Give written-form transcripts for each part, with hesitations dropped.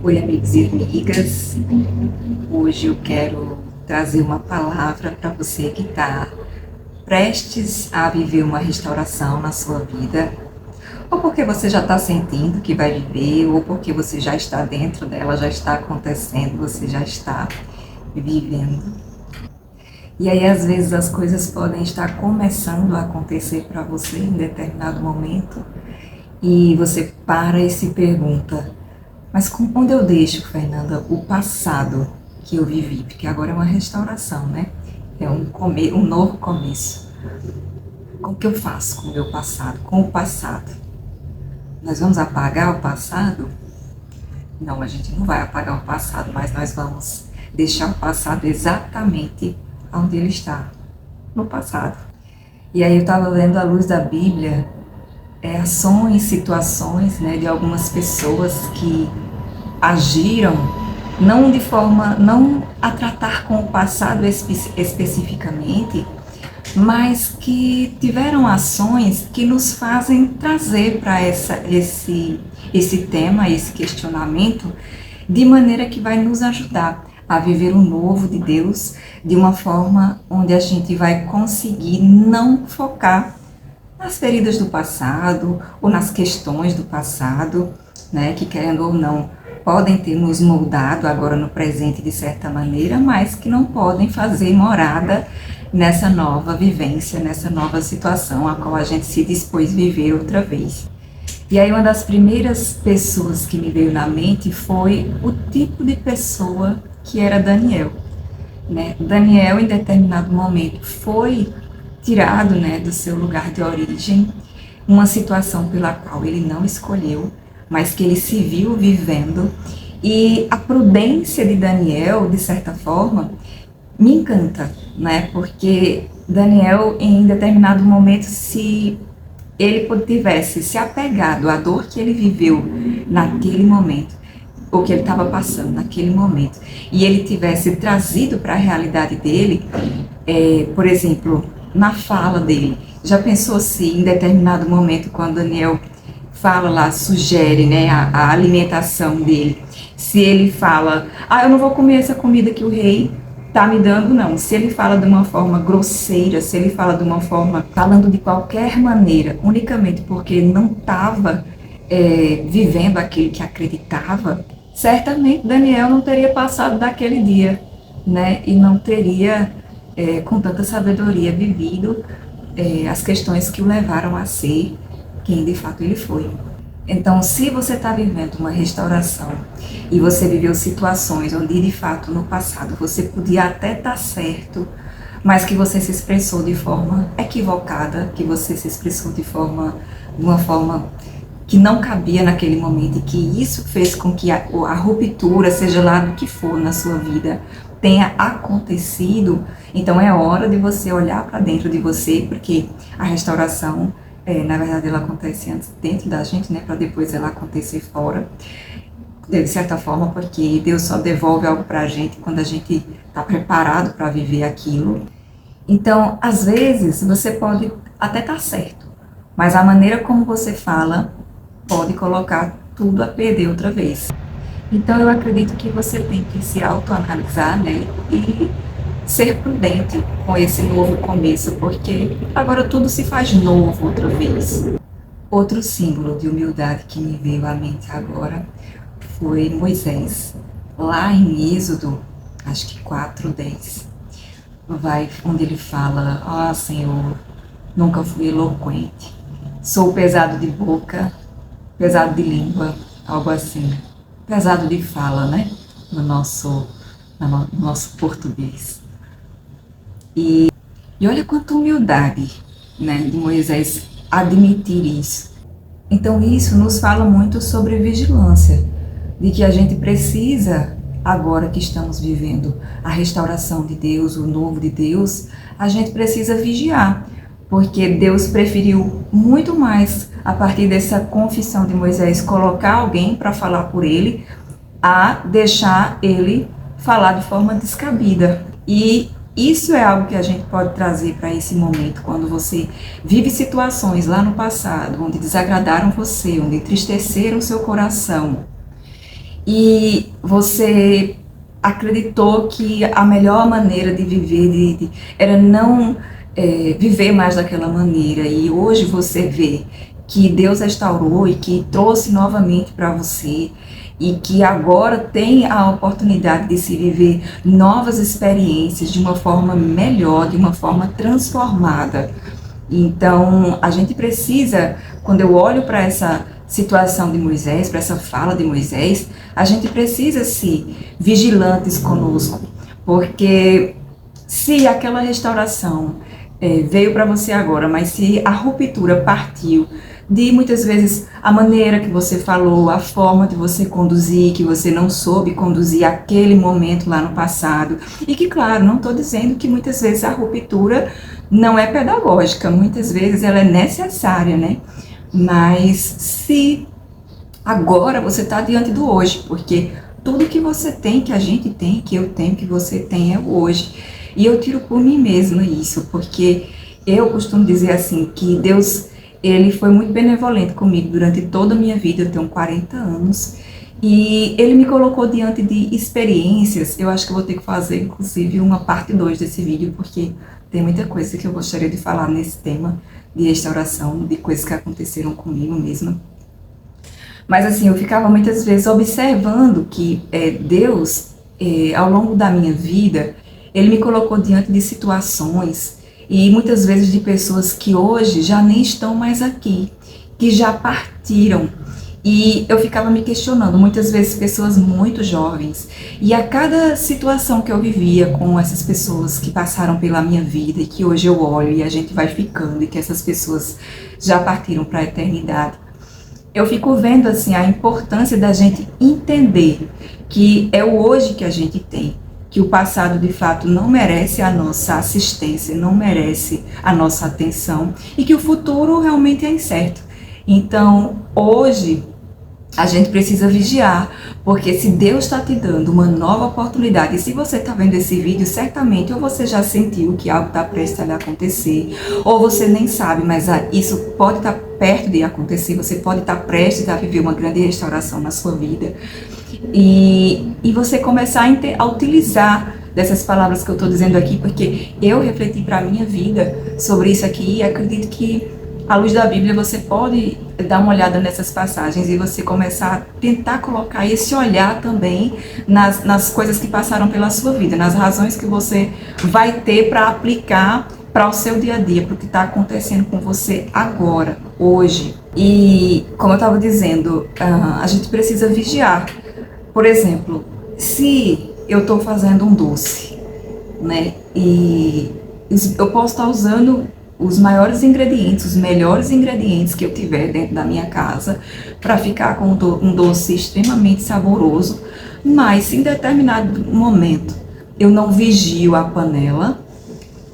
Oi, amigos e amigas. Hoje eu quero trazer uma palavra para você que está prestes a viver uma restauração na sua vida, ou porque você já está sentindo que vai viver, ou porque você já está dentro dela, já está acontecendo, você já está vivendo. E aí, às vezes, as coisas podem estar começando a acontecer para você em determinado momento, e você para e se pergunta: mas onde eu deixo, Fernanda, o passado que eu vivi? Porque agora é uma restauração, né? É um novo começo. O que eu faço com o meu passado? Com o passado? Nós vamos apagar o passado? Não, a gente não vai apagar o passado, mas nós vamos deixar o passado exatamente onde ele está, no passado. E aí eu estava lendo à luz da Bíblia ações, situações, né, de algumas pessoas que agiram não de forma, não a tratar com o passado especificamente, mas que tiveram ações que nos fazem trazer para esse tema, esse questionamento, de maneira que vai nos ajudar a viver o novo de Deus de uma forma onde a gente vai conseguir não focar nas feridas do passado ou nas questões do passado, né, que querendo ou não podem ter nos moldado agora no presente de certa maneira, mas que não podem fazer morada nessa nova vivência, nessa nova situação a qual a gente se dispôs a viver outra vez. E aí uma das primeiras pessoas que me veio na mente foi o tipo de pessoa que era Daniel, né? Daniel, em determinado momento, foi tirado, né, do seu lugar de origem, uma situação pela qual ele não escolheu, mas que ele se viu vivendo. E a prudência de Daniel, de certa forma, me encanta, né? Porque Daniel, em determinado momento, se ele tivesse se apegado à dor que ele viveu naquele momento, o que ele estava passando naquele momento, e ele tivesse trazido para a realidade dele, por exemplo, na fala dele, já pensou se em determinado momento, quando Daniel fala lá, sugere, né, a alimentação dele, se ele fala, eu não vou comer essa comida que o rei tá me dando, não. Se ele fala de uma forma grosseira, se ele fala de uma forma, falando de qualquer maneira, unicamente porque não estava vivendo aquilo que acreditava, certamente Daniel não teria passado daquele dia, né, e não teria, com tanta sabedoria, vivido as questões que o levaram a ser quem de fato ele foi. Então, se você está vivendo uma restauração e você viveu situações onde de fato no passado você podia até estar certo, mas que você se expressou de forma equivocada, que você se expressou de uma forma que não cabia naquele momento, e que isso fez com que a ruptura, seja lá do que for na sua vida, tenha acontecido, então é hora de você olhar para dentro de você, porque a restauração, na verdade, ela acontece antes dentro da gente, né, para depois ela acontecer fora, de certa forma, porque Deus só devolve algo para a gente quando a gente está preparado para viver aquilo. Então, às vezes, você pode até estar certo, mas a maneira como você fala pode colocar tudo a perder outra vez. Então, eu acredito que você tem que se autoanalisar, né, e ser prudente com esse novo começo, porque agora tudo se faz novo outra vez. Outro símbolo de humildade que me veio à mente agora foi Moisés. Lá em Êxodo, acho que 4:10, onde ele fala: Senhor, nunca fui eloquente, sou pesado de boca, pesado de língua, algo assim. Pesado de fala, né? No nosso português. E olha quanta humildade, né, de Moisés admitir isso. Então isso nos fala muito sobre vigilância, de que a gente precisa, agora que estamos vivendo a restauração de Deus, o novo de Deus, a gente precisa vigiar, porque Deus preferiu muito mais, a partir dessa confissão de Moisés, colocar alguém para falar por ele, a deixar ele falar de forma descabida. E isso é algo que a gente pode trazer para esse momento, quando você vive situações lá no passado, onde desagradaram você, onde entristeceram seu coração. e você acreditou que a melhor maneira de viver era não viver mais daquela maneira, e hoje você vê que Deus restaurou e que trouxe novamente para você, e que agora tem a oportunidade de se viver novas experiências de uma forma melhor, de uma forma transformada. Então, a gente precisa, quando eu olho para essa situação de Moisés, para essa fala de Moisés, a gente precisa ser vigilantes conosco, porque se aquela restauração veio para você agora, mas se a ruptura partiu de muitas vezes a maneira que você falou, a forma de você conduzir, que você não soube conduzir aquele momento lá no passado, e que, claro, não estou dizendo que muitas vezes a ruptura não é pedagógica, muitas vezes ela é necessária, né? Mas se agora você está diante do hoje, porque tudo que você tem, que a gente tem, que eu tenho, que você tem é o hoje. E eu tiro por mim mesma isso, porque eu costumo dizer assim, que Deus, ele foi muito benevolente comigo durante toda a minha vida, eu tenho 40 anos, e ele me colocou diante de experiências. Eu acho que eu vou ter que fazer, inclusive, uma parte 2 desse vídeo, porque tem muita coisa que eu gostaria de falar nesse tema de restauração, de coisas que aconteceram comigo mesma. Mas assim, eu ficava muitas vezes observando que Deus, ao longo da minha vida, ele me colocou diante de situações e muitas vezes de pessoas que hoje já nem estão mais aqui, que já partiram. E eu ficava me questionando, muitas vezes pessoas muito jovens, e a cada situação que eu vivia com essas pessoas que passaram pela minha vida e que hoje eu olho e a gente vai ficando e que essas pessoas já partiram para a eternidade, eu fico vendo assim a importância da gente entender que é o hoje que a gente tem, que o passado de fato não merece a nossa assistência, não merece a nossa atenção e que o futuro realmente é incerto. Então, hoje a gente precisa vigiar, porque se Deus está te dando uma nova oportunidade, e se você está vendo esse vídeo, certamente ou você já sentiu que algo está prestes a acontecer, ou você nem sabe, mas isso pode estar perto de acontecer, você pode estar prestes a viver uma grande restauração na sua vida, e você começar a utilizar dessas palavras que eu estou dizendo aqui, porque eu refleti para a minha vida sobre isso aqui, e acredito que à luz da Bíblia você pode dar uma olhada nessas passagens e você começar a tentar colocar esse olhar também nas coisas que passaram pela sua vida, nas razões que você vai ter para aplicar para o seu dia a dia, para o que está acontecendo com você agora, hoje. E como eu estava dizendo, a gente precisa vigiar. Por exemplo, se eu estou fazendo um doce, né, e eu posso estar usando os maiores ingredientes, os melhores ingredientes que eu tiver dentro da minha casa para ficar com um doce extremamente saboroso, mas se em determinado momento eu não vigio a panela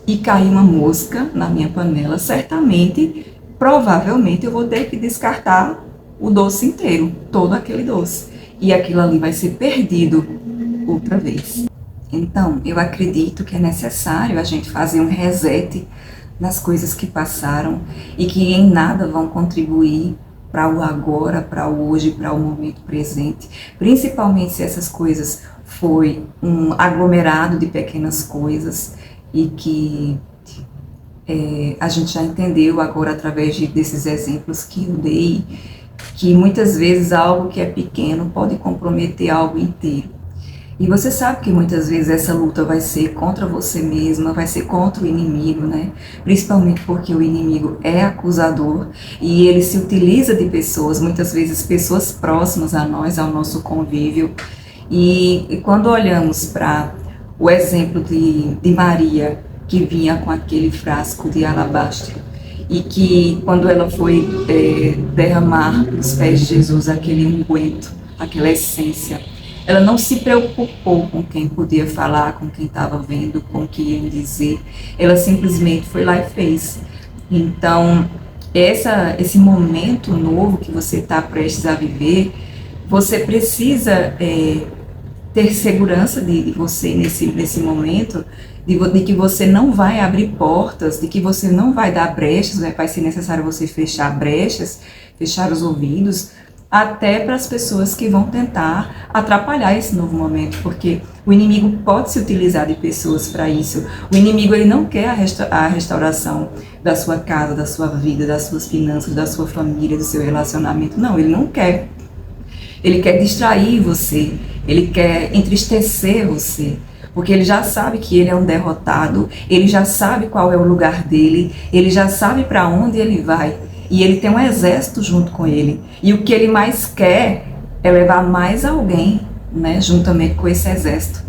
e cair uma mosca na minha panela, certamente, provavelmente eu vou ter que descartar o doce inteiro, todo aquele doce, e aquilo ali vai ser perdido outra vez. Então, eu acredito que é necessário a gente fazer um reset nas coisas que passaram e que em nada vão contribuir para o agora, para o hoje, para o momento presente, principalmente se essas coisas foi um aglomerado de pequenas coisas e que a gente já entendeu agora através desses exemplos que eu dei, que muitas vezes algo que é pequeno pode comprometer algo inteiro. E você sabe que muitas vezes essa luta vai ser contra você mesma, vai ser contra o inimigo, né? Principalmente porque o inimigo é acusador e ele se utiliza de pessoas, muitas vezes pessoas próximas a nós, ao nosso convívio. E quando olhamos para o exemplo de Maria, que vinha com aquele frasco de alabastro, e que quando ela foi derramar nos pés de Jesus aquele unguento, aquela essência, ela não se preocupou com quem podia falar, com quem estava vendo, com o que iam dizer. Ela simplesmente foi lá e fez. Então, esse momento novo que você está prestes a viver, você precisa ter segurança de você nesse momento, de que você não vai abrir portas, de que você não vai dar brechas, né? Vai ser necessário você fechar brechas, fechar os ouvidos, até para as pessoas que vão tentar atrapalhar esse novo momento, porque o inimigo pode se utilizar de pessoas para isso. O inimigo, ele não quer a restauração da sua casa, da sua vida, das suas finanças, da sua família, do seu relacionamento. Não, ele não quer. Ele quer distrair você, ele quer entristecer você, porque ele já sabe que ele é um derrotado, ele já sabe qual é o lugar dele, ele já sabe para onde ele vai, e ele tem um exército junto com ele. E o que ele mais quer é levar mais alguém, né, juntamente com esse exército.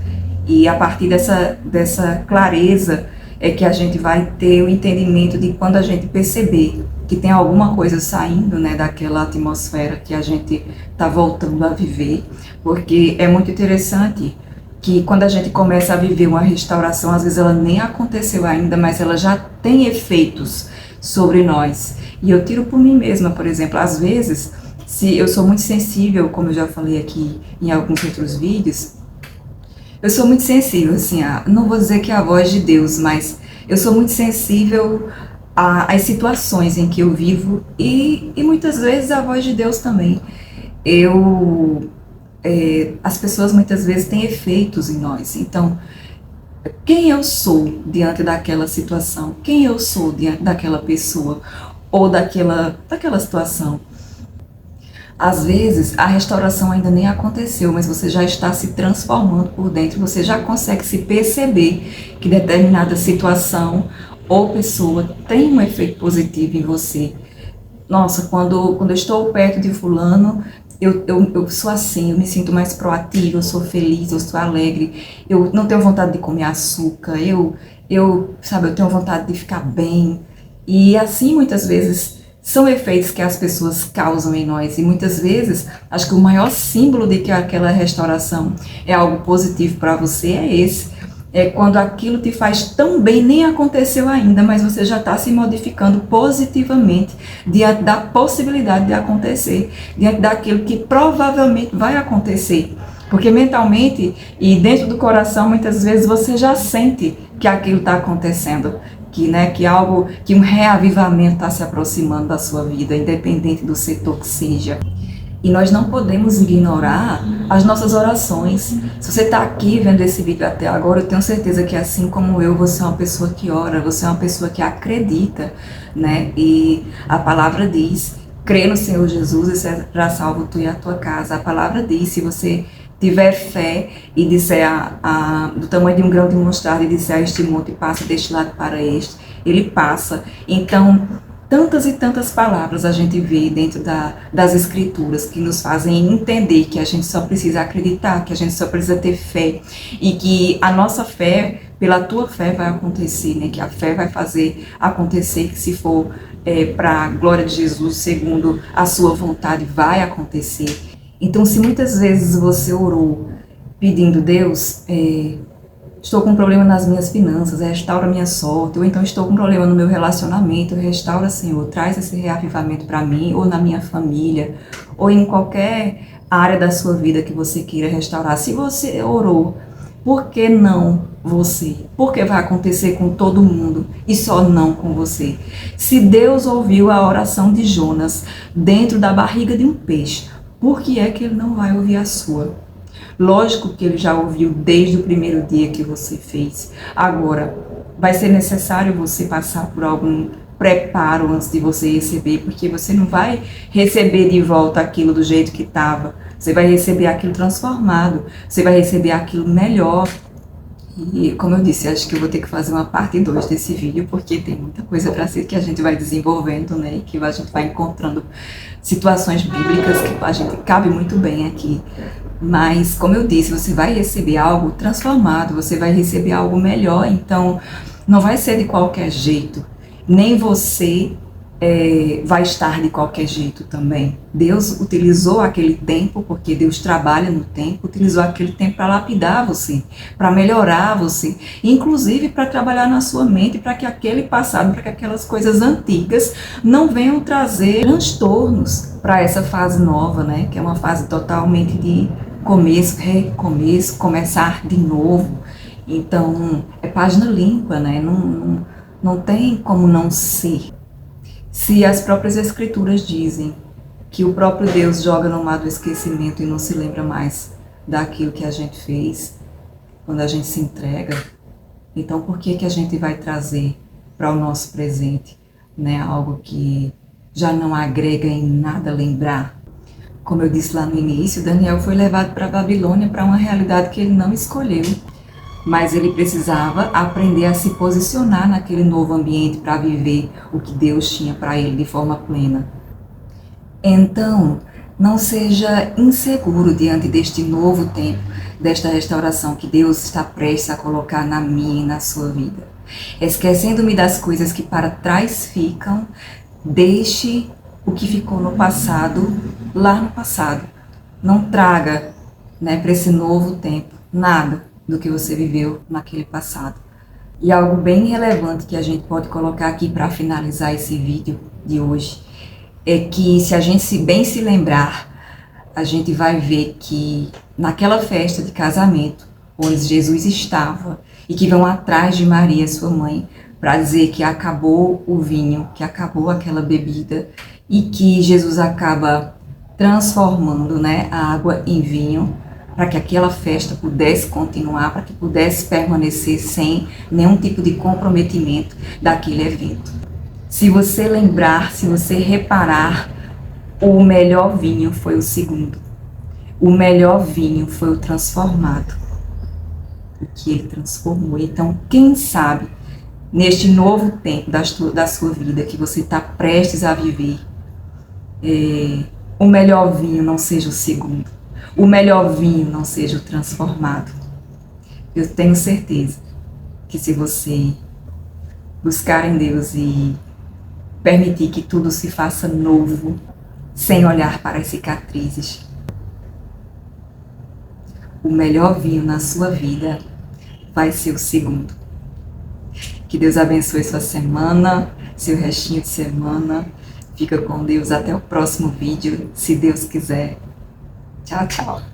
E a partir dessa clareza é que a gente vai ter o entendimento de quando a gente perceber que tem alguma coisa saindo, né, daquela atmosfera que a gente está voltando a viver, porque é muito interessante que quando a gente começa a viver uma restauração, às vezes ela nem aconteceu ainda, mas ela já tem efeitos sobre nós. E eu tiro por mim mesma, por exemplo, às vezes, se eu sou muito sensível, como eu já falei aqui em alguns outros vídeos, eu sou muito sensível, assim, não vou dizer que é a voz de Deus, mas eu sou muito sensível às situações em que eu vivo e muitas vezes a voz de Deus também. As pessoas muitas vezes têm efeitos em nós. Então, quem eu sou diante daquela situação? Quem eu sou diante daquela pessoa? Ou daquela situação? Às vezes, a restauração ainda nem aconteceu, mas você já está se transformando por dentro, você já consegue se perceber que determinada situação ou pessoa tem um efeito positivo em você. Nossa, quando eu estou perto de fulano, eu sou assim, eu me sinto mais proativa, eu sou feliz, eu sou alegre, eu não tenho vontade de comer açúcar, eu tenho vontade de ficar bem. E assim, muitas vezes, são efeitos que as pessoas causam em nós. E muitas vezes, acho que o maior símbolo de que aquela restauração é algo positivo para você é esse. É quando aquilo te faz tão bem, nem aconteceu ainda, mas você já está se modificando positivamente diante da possibilidade de acontecer, diante daquilo que provavelmente vai acontecer. Porque mentalmente e dentro do coração, muitas vezes você já sente que aquilo está acontecendo, que um reavivamento está se aproximando da sua vida, independente do setor que seja. E nós não podemos ignorar as nossas orações. Se você está aqui vendo esse vídeo até agora, eu tenho certeza que assim como eu, você é uma pessoa que ora, você é uma pessoa que acredita, né? E a palavra diz, crê no Senhor Jesus e será salvo tu e a tua casa. A palavra diz, se você tiver fé e disser do tamanho de um grão de mostarda e disser a este monte, passa deste lado para este, ele passa. Então, tantas e tantas palavras a gente vê dentro das escrituras que nos fazem entender que a gente só precisa acreditar, que a gente só precisa ter fé e que a nossa fé, pela tua fé vai acontecer, né? Que a fé vai fazer acontecer, que se for para a glória de Jesus, segundo a sua vontade, vai acontecer. Então, se muitas vezes você orou pedindo, Deus, estou com um problema nas minhas finanças, restaura minha sorte, ou então estou com um problema no meu relacionamento, restaura, Senhor, traz esse reavivamento para mim, ou na minha família, ou em qualquer área da sua vida que você queira restaurar. Se você orou, por que não você? Por que vai acontecer com todo mundo e só não com você? Se Deus ouviu a oração de Jonas dentro da barriga de um peixe, por que é que ele não vai ouvir a sua? Lógico que ele já ouviu desde o primeiro dia que você fez. Agora, vai ser necessário você passar por algum preparo antes de você receber, porque você não vai receber de volta aquilo do jeito que estava. Você vai receber aquilo transformado, você vai receber aquilo melhor. E, como eu disse, acho que eu vou ter que fazer uma parte 2 desse vídeo, porque tem muita coisa para ser que a gente vai desenvolvendo, né? E que a gente vai encontrando situações bíblicas que a gente cabe muito bem aqui. Mas, como eu disse, você vai receber algo transformado, você vai receber algo melhor, então não vai ser de qualquer jeito, nem você vai estar de qualquer jeito também. Deus utilizou aquele tempo, porque Deus trabalha no tempo, utilizou aquele tempo para lapidar você, para melhorar você, inclusive para trabalhar na sua mente, para que aquele passado, para que aquelas coisas antigas não venham trazer transtornos para essa fase nova, né? Que é uma fase totalmente de começo, recomeço, começar de novo. Então, é página limpa, né? Não tem como não ser. Se as próprias escrituras dizem que o próprio Deus joga no mar do esquecimento e não se lembra mais daquilo que a gente fez quando a gente se entrega. Então, por que que a gente vai trazer para o nosso presente, né, algo que já não agrega em nada lembrar? Como eu disse lá no início, Daniel foi levado para a Babilônia, para uma realidade que ele não escolheu, mas ele precisava aprender a se posicionar naquele novo ambiente para viver o que Deus tinha para ele de forma plena. Então, não seja inseguro diante deste novo tempo, desta restauração que Deus está prestes a colocar na minha e na sua vida. Esquecendo-me das coisas que para trás ficam, deixe o que ficou no passado, lá no passado. Não traga, né, para esse novo tempo nada do que você viveu naquele passado. E algo bem relevante que a gente pode colocar aqui para finalizar esse vídeo de hoje é que, se a gente bem se lembrar, a gente vai ver que naquela festa de casamento, onde Jesus estava, e que vão atrás de Maria, sua mãe, para dizer que acabou o vinho, que acabou aquela bebida, e que Jesus acaba transformando, né, a água em vinho, para que aquela festa pudesse continuar, para que pudesse permanecer sem nenhum tipo de comprometimento daquele evento. Se você lembrar, se você reparar, o melhor vinho foi o segundo. O melhor vinho foi o transformado. O que ele transformou. Então, quem sabe, neste novo tempo da sua vida que você está prestes a viver, o melhor vinho não seja o segundo. O melhor vinho não seja o transformado. Eu tenho certeza que, se você buscar em Deus e permitir que tudo se faça novo, sem olhar para as cicatrizes, o melhor vinho na sua vida vai ser o segundo. Que Deus abençoe sua semana, seu restinho de semana. Fica com Deus, até o próximo vídeo, se Deus quiser. Tchau, tchau.